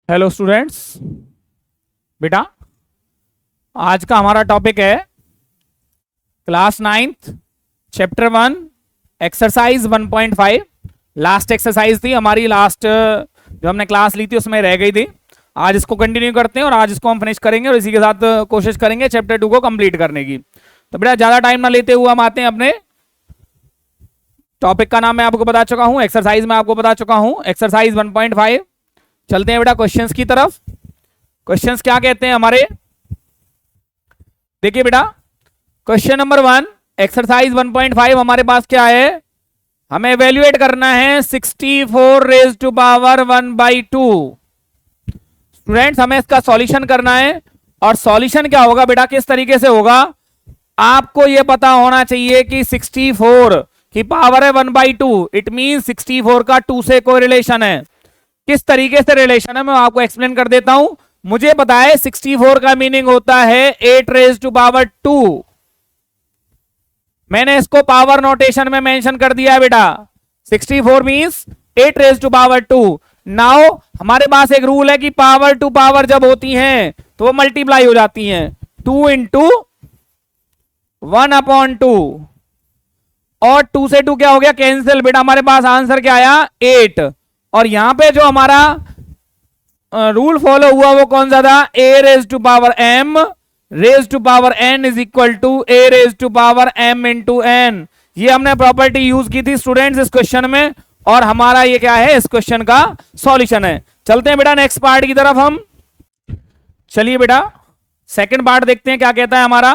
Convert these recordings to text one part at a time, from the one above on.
Hello students. बेटा, आज का हमारा टॉपिक है class 9th chapter 1 exercise 1.5। Last exercise थी हमारी, लास्ट जो हमने क्लास ली थी उसमें रह गई थी। आज इसको कंटिन्यू करते हैं और आज इसको हम फिनिश करेंगे और इसी के साथ कोशिश करेंगे चैप्टर 2 को कंप्लीट करने की। तो बेटा ज़्यादा टाइम ना लेते हुए हम आते हैं अपने टॉपिक का नाम मैं आपको बता चुका हूँ, एक्सरसाइज में आपको बता चुका हूँ, एक्सरसाइज 1.5। चलते हैं बेटा क्वेश्चंस की तरफ। क्वेश्चंस क्या कहते हैं हमारे, देखिए बेटा क्वेश्चन नंबर 1 एक्सरसाइज 1.5 हमारे पास क्या है, हमें एवेल्युएट करना है 64 रेज टू पावर 1/2। स्टूडेंट्स हमें इसका सॉल्यूशन करना है और सॉल्यूशन क्या होगा बेटा, किस तरीके से होगा, आपको यह पता होना चाहिए कि 64 की पावर है 1/2, इट मीन 64 का 2 से कोई रिलेशन है। किस तरीके से रिलेशन है मैं आपको एक्सप्लेन कर देता हूं। मुझे पता है 64 का मीनिंग होता है 8 रेज टू पावर 2। मैंने इसको पावर नोटेशन में मेंशन कर दिया है बेटा। 64 means 8 raise to power 2। Now हमारे पास एक रूल है कि पावर टू पावर जब होती हैं तो वो मल्टीप्लाई हो जाती हैं। 2 इंटू 1/2 और 2 से 2 क्या हो गया, कैंसिल। बेटा हमारे पास आंसर क्या आया, 8। और यहां पे जो हमारा रूल फॉलो हुआ वो कौन सा था, a raise to power m raise to power n is equal to a raise to power m into n। ये हमने प्रॉपर्टी यूज की थी स्टूडेंट्स इस क्वेश्चन में, और हमारा ये क्या है, इस क्वेश्चन का सॉल्यूशन है। चलते हैं बेटा नेक्स्ट पार्ट की तरफ हम। चलिए बेटा सेकंड पार्ट देखते हैं क्या कहता है हमारा।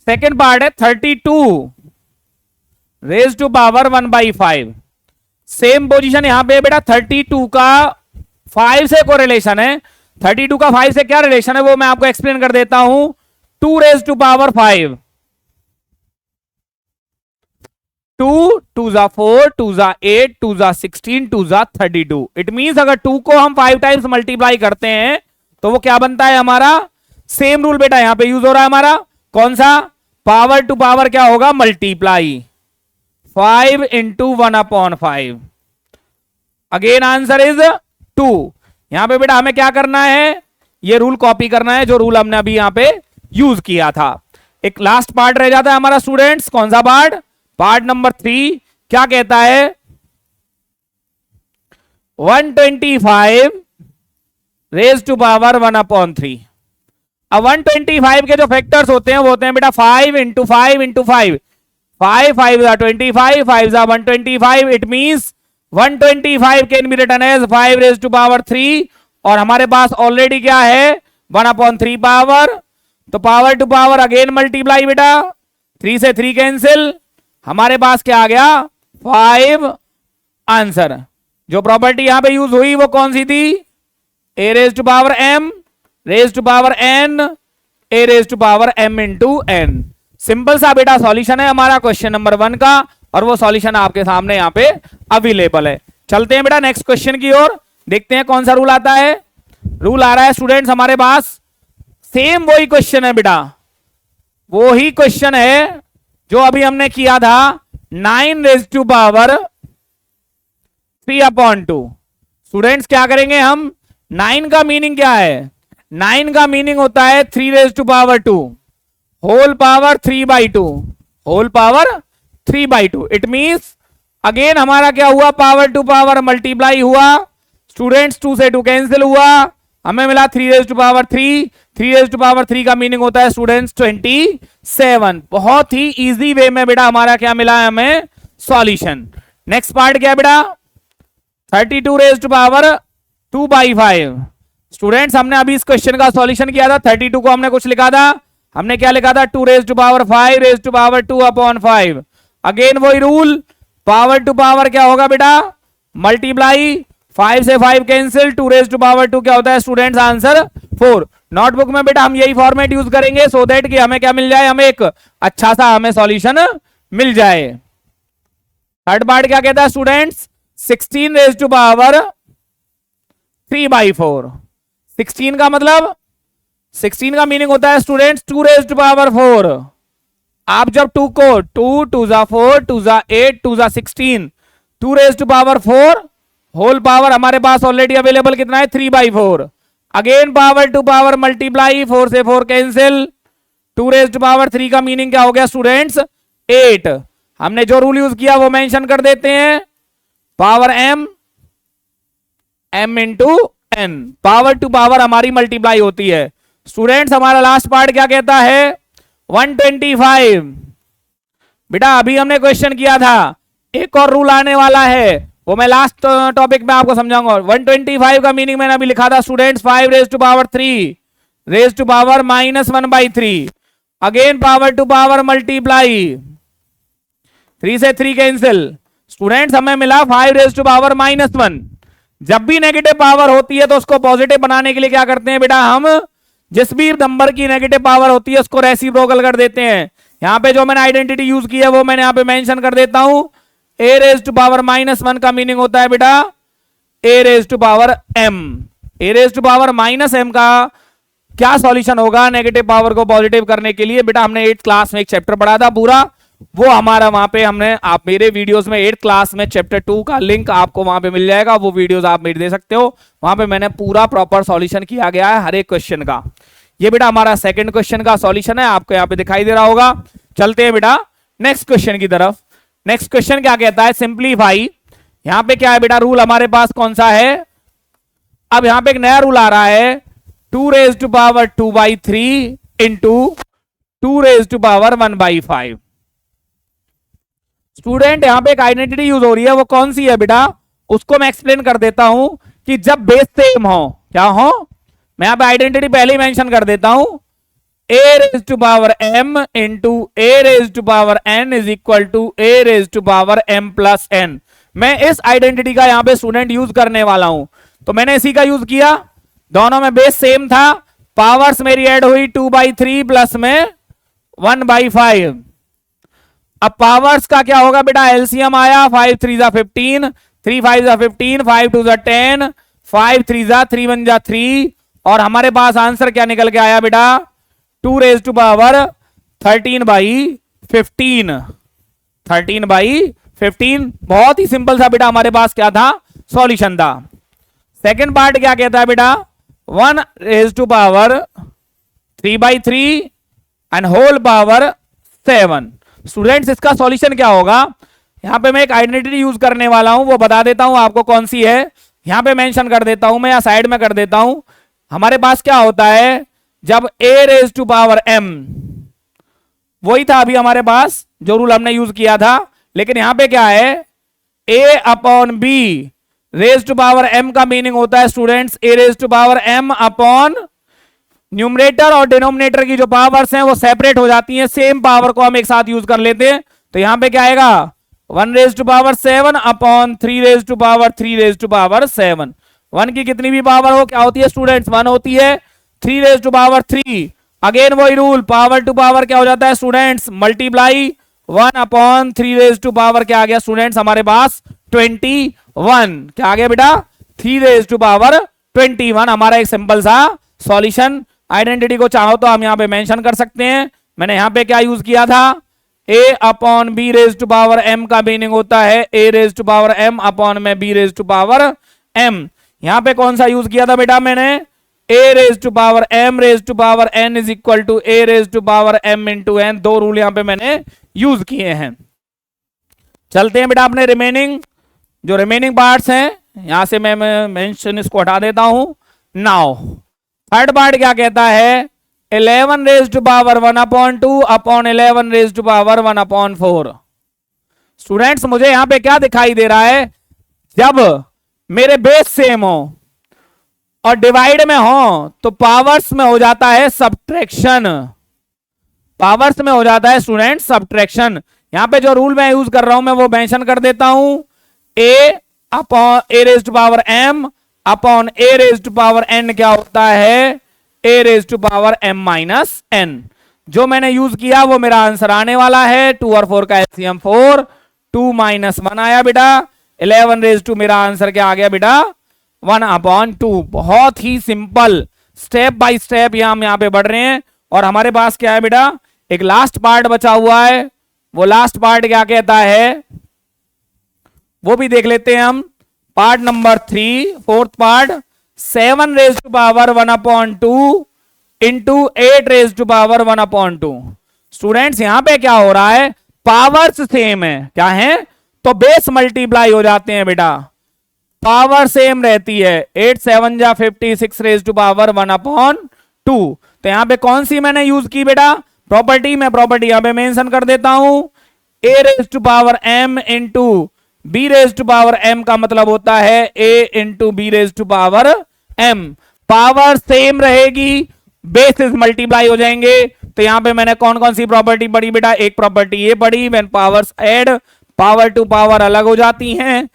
सेकंड पार्ट है 32 raise to power 1/5। Same position यहां पे बेटा 32 का 5 से को रिलेशन है। 32 का 5 से क्या रिलेशन है वो मैं आपको एक्सप्लेन कर देता हूं। 2 रेज टू पावर 5, 2 2 जा 4, 2 जा 8, 2 जा 16, 2 जा 32। इट मींस अगर 2 को हम 5 टाइम्स मल्टीप्लाई करते हैं तो वो क्या बनता है हमारा, सेम रूल बेटा यहां पे यूज हो रहा है हमारा। कौन सा, पावर टू पावर क्या होगा, multiply 5 into 1/5। Again answer is 2। यहां पे बेटा हमें क्या करना है, ये रूल कॉपी करना है जो रूल हमने अभी यहां पे यूज किया था। एक लास्ट पार्ट रह जाता है हमारा स्टूडेंट्स, कौन सा पार्ट, पार्ट नंबर 3। क्या कहता है, 125 रेज टू पावर 1/3। अब 125 के जो फैक्टर्स होते हैं वो होते हैं बेटा 5 इंटू 5 इंटू 5। 5 5 जा 25, 5 जा 125। It means 125 can be written as 5 raise to power 3। और हमारे पास ऑलरेडी क्या है, 1/3 पावर, तो power to power again multiply बेटा, 3 से 3 कैंसिल, हमारे पास क्या आ गया, 5 आंसर। जो प्रॉपर्टी यहां पे यूज हुई वो कौन सी थी, a raise to power m raise to power n a raise to power m into n। Simple सा बेटा सॉल्यूशन है हमारा क्वेश्चन नंबर 1 का, और वो सॉल्यूशन आपके सामने यहां पे अवेलेबल है। चलते हैं बेटा नेक्स्ट क्वेश्चन की ओर, देखते हैं कौन सा रूल आता है। रूल आ रहा है स्टूडेंट्स हमारे पास, सेम वही क्वेश्चन है बेटा, वो ही क्वेश्चन है जो अभी हमने किया था, 9 रेज टू पावर 3/2। स्टूडेंट्स क्या करेंगे हम, 9 का मीनिंग क्या है, 9 का मीनिंग होता है 3 raise to power 2 whole power 3/2 whole power 3/2। It means again हमारा क्या हुआ, पावर टू पावर मल्टीप्लाई हुआ स्टूडेंट्स, 2 से 2 कैंसिल हुआ, हमें मिला 3 raise to power 3। 3 raise to power 3 का मीनिंग होता है स्टूडेंट्स 27। बहुत ही इजी वे में बेटा हमारा क्या मिला है हमें, सॉल्यूशन। नेक्स्ट पार्ट क्या है बेटा, 32 रेज टू पावर 2/5। स्टूडेंट्स हमने अभी इस क्वेश्चन का सॉल्यूशन किया था, 32 को हमने कुछ लिखा था, हमने क्या लिखा था, 2 raise to power 5 raise to power 2/5। Again वही रूल, पावर टू पावर क्या होगा बेटा, मल्टीप्लाई, 5 से 5 कैंसिल, 2 रेज टू पावर 2 क्या होता है स्टूडेंट्स, आंसर 4। नोटबुक में बेटा हम यही फॉर्मेट यूज करेंगे सो दैट कि हमें क्या मिल जाए, हमें एक अच्छा सा हमें सॉल्यूशन मिल जाए। थर्ड पार्ट क्या कहता है स्टूडेंट्स, 16 रेज टू पावर 3/4। 16 का मतलब, 16 का मीनिंग होता है स्टूडेंट्स 2 रेज टू पावर 4। आप जब 2 को 2 2 जा 4, 2 जा 8, 2 जा 16, 2 raise to power 4 whole power हमारे पास ऑलरेडी अवेलेबल कितना है 3/4। Again power to power multiply, 4 से 4 कैंसिल, 2 रेज टू पावर 3 का मीनिंग क्या हो गया स्टूडेंट्स 8। हमने जो रूल यूज किया वो मेंशन कर देते हैं, power m into n, power to power हमारी मल्टीप्लाई होती है। स्टूडेंट्स हमारा लास्ट पार्ट क्या कहता है 125। बेटा अभी हमने क्वेश्चन किया था, एक और रूल आने वाला है, वो मैं लास्ट टॉपिक में आपको समझाऊंगा। 125 का मीनिंग मैंने अभी लिखा था students 5 raise to power 3 raise to power -1/3, again power to power multiply, 3 से 3 कैंसिल। स्टूडेंट्स हमें मिला 5 रेज टू पावर -1। जब भी नेगेटिव पावर होती है तो उसको पॉजिटिव बनाने के लिए क्या करते हैं बेटा, हम जिस भी नंबर की नेगेटिव पावर होती है उसको रेसिप्रोकल कर देते हैं। यहां पे जो मैंने आइडेंटिटी यूज की है वो मैंने यहां पे मेंशन कर देता हूं, a रेज टू पावर -1 का मीनिंग होता है बेटा a raise to power m। a raise to power -m का क्या सॉल्यूशन होगा नेगेटिव पावर को पॉजिटिव करने के लिए? बेटा हमने 8th क्लास में एक चैप्टर पढ़ा था पूरा, वो हमारा वहां पे हमने, आप मेरे वीडियोस में 8th क्लास में चैप्टर 2 का लिंक आपको वहां पे मिल जाएगा, वो वीडियोस आप मेरे दे सकते हो। वहां पे मैंने पूरा प्रॉपर सॉल्यूशन किया गया है हर एक क्वेश्चन का। ये बेटा हमारा सेकंड क्वेश्चन का सॉल्यूशन है, आपको यहाँ पे दिखाई दे रहा होगा। चलते हैं बेटा नेक्स्ट क्वेश्चन की तरफ। नेक्स्ट क्वेश्चन क्या कहता है, सिंप्लीफाई। यहां पे क्या है बेटा, रूल हमारे पास कौन सा है? अब यहां पे एक नया रूल आ रहा है, 2 raise to power 2/3 into 2 raise to power 1/5। Student यहां पे एक आइडेंटिटी यूज हो रही है, वो कौन सी है बेटा, उसको मैं एक्सप्लेन कर देता हूं कि जब बेस सेम हो, क्या हो, मैं यहां पे आइडेंटिटी पहले ही मेंशन कर देता हूं, a raise to power m into a raise to power n is equal to a raise to power m plus n। मैं इस आइडेंटिटी का यहां पे स्टूडेंट यूज करने वाला हूं, तो मैंने इसी का यूज किया। दोनों में बेस सेम था, पावर्स मेरी ऐड हुई 2/3 प्लस में 1/5। अब पावर्स का क्या होगा बेटा, एलसीएम आया, 5 3 जा 15, 3 5 जा 15, 5 2 जा 10, 5 3 जा 3 1 जा 3, और हमारे पास आंसर क्या निकल के आया बेटा 2 रेज टू पावर 13/15। 13/15 बहुत ही सिंपल सा बेटा हमारे पास क्या था, सॉल्यूशन था। सेकंड पार्ट क्या कहता है बेटा, 1 raise to power 3/3 and whole power 7। Students इसका सॉल्यूशन क्या होगा, यहां पे मैं एक आइडेंटिटी यूज करने वाला हूं, वो बता देता हूं आपको कौन सी है, यहां पे मेंशन कर देता हूं मैं, या साइड में कर देता हूं। हमारे पास क्या होता है, जब a raise to power m, वही था अभी हमारे पास जो रूल हमने यूज किया था, लेकिन यहां पे क्या है, a upon b raise to power m का मीनिंग होता है students a raise to power m upon numerator और डिनोमिनेटर की जो पावर्स हैं वो सेपरेट हो जाती हैं, सेम पावर को हम एक साथ यूज कर लेते हैं। तो यहां पे क्या आएगा 1 raise to power 7 upon 3 raise to power 3 raise to power 7। 1 की कितनी भी पावर हो क्या होती है स्टूडेंट्स, 1 होती है। 3 रेज टू पावर 3, अगेन वही रूल, पावर टू पावर क्या हो जाता है students, multiply, 1 upon 3 raise to power क्या आ गया स्टूडेंट्स हमारे पास 21। क्या आ गया बेटा 3 रेज टू पावर 21। हमारा एक सिंपल सा सॉल्यूशन। आइडेंटिटी को चाहो तो हम यहां पे मेंशन कर सकते हैं। मैंने यहां पे क्या यूज किया था, a upon B raise to power m का मीनिंग होता है a raise to power m upon में b raise to power m। यहां पे कौन सा यूज किया था बेटा मैंने, a raise to power m raise to power n is equal to a raise to power m into n। दो रूल यहां पे मैंने यूज किए हैं। चलते हैं बेटा अपने जो रिमेनिंग पार्ट्स हैं, यहां से मैं मेंशन इसको हटा देता हूं। नाउ थर्ड पार्ट क्या कहता है, 11 raise to power 1/2 upon 11 raise to power 1/4। Students मुझे यहां पे क्या दिखाई दे रहा है, जब मेरे बेस सेम हो और डिवाइड में हो तो पावर्स में हो जाता है सब्ट्रैक्शन, पावर्स में हो जाता है स्टूडेंट सब्ट्रैक्शन। यहां पे जो रूल मैं यूज कर रहा हूं मैं वो मेंशन कर देता हूं, a upon a raise to power m upon a raise to power n क्या होता है a raise to power m minus n। जो मैंने यूज किया वो मेरा आंसर आने वाला है, 2 और 4 का एलसीएम 4, 2 - 1 आया बेटा, 11 रेज टू मेरा आंसर क्या आ गया बेटा 1/2। बहुत ही सिंपल स्टेप बाय स्टेप हम यहां पे बढ़ रहे हैं। और हमारे पास क्या है बेटा, एक लास्ट पार्ट बचा हुआ है, वो लास्ट पार्ट क्या कहता है वो भी देख लेते हैं हम। Part number 3 fourth part 7 raise to power 1/2 into 8 raise to power 1/2। Students यहां पे क्या हो रहा है, पावर्स सेम है, क्या है, तो बेस मल्टीप्लाई हो जाते हैं बेटा, पावर सेम रहती है। 8 7 जा 56 रेज टू पावर 1/2। तो यहां पे कौन सी मैंने यूज की बेटा, प्रॉपर्टी। मैं प्रॉपर्टी यहां पे मेंशन कर देता हूं, a raise to power m into B raise to power m का मतलब होता है a into B raise to power m। Power same रहेगी, बेसिस मल्टीप्लाई हो जाएंगे। तो यहां पे मैंने कौन कौन सी प्रॉपर्टी पढ़ी बेटा, एक प्रॉपर्टी ये पढ़ी, when powers add power to power अलग हो जाती हैं।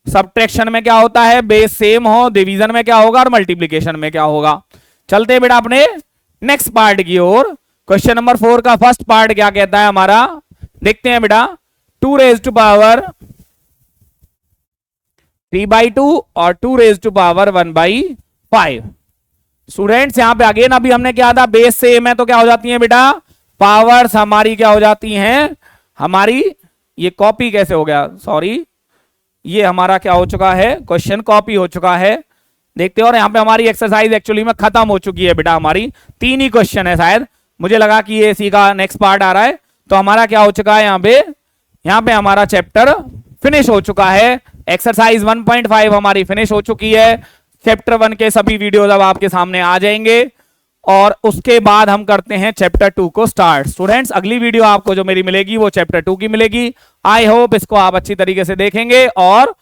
सबट्रैक्शन में क्या होता है, बेस सेम हो, डिवीजन में क्या होगा और मल्टीप्लीकेशन में क्या होगा। चलते बेटा अपने नेक्स्ट पार्ट की ओर। क्वेश्चन नंबर 4 का फर्स्ट पार्ट क्या कहता है हमारा, देखते हैं बेटा। 2 रेज टू पावर 3/2 और 2 रेज टू पावर 1/5। स्टूडेंट्स यहां पे अगेन अभी हमने क्या था, बेस सेम है तो क्या हो जाती है बेटा, पावर्स हमारी क्या हो जाती हैं, हमारी ये कॉपी कैसे हो गया, सॉरी ये हमारा क्या हो चुका है, क्वेश्चन कॉपी हो चुका है। देखते हो, और यहां पे हमारी एक्सरसाइज एक्चुअली में खत्म हो चुकी है बेटा, हमारी 3 ही क्वेश्चन है शायद, मुझे लगा कि ये इसी का नेक्स्ट पार्ट आ रहा है। तो हमारा क्या हो चुका है, यहां पे हमारा चैप्टर फिनिश हो चुका है। एक्सरसाइज 1.5 हमारी फिनिश हो चुकी है। चैप्टर 1 के सभी वीडियोस अब आपके सामने आ जाएंगे और उसके बाद हम करते हैं चैप्टर 2 को स्टार्ट। स्टूडेंट्स अगली वीडियो आपको जो मेरी मिलेगी वो चैप्टर 2 की मिलेगी। आई होप इसको आप अच्छी तरीके से देखेंगे और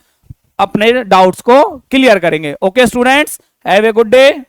अपने डाउट्स को क्लियर करेंगे। Okay students, have a good day.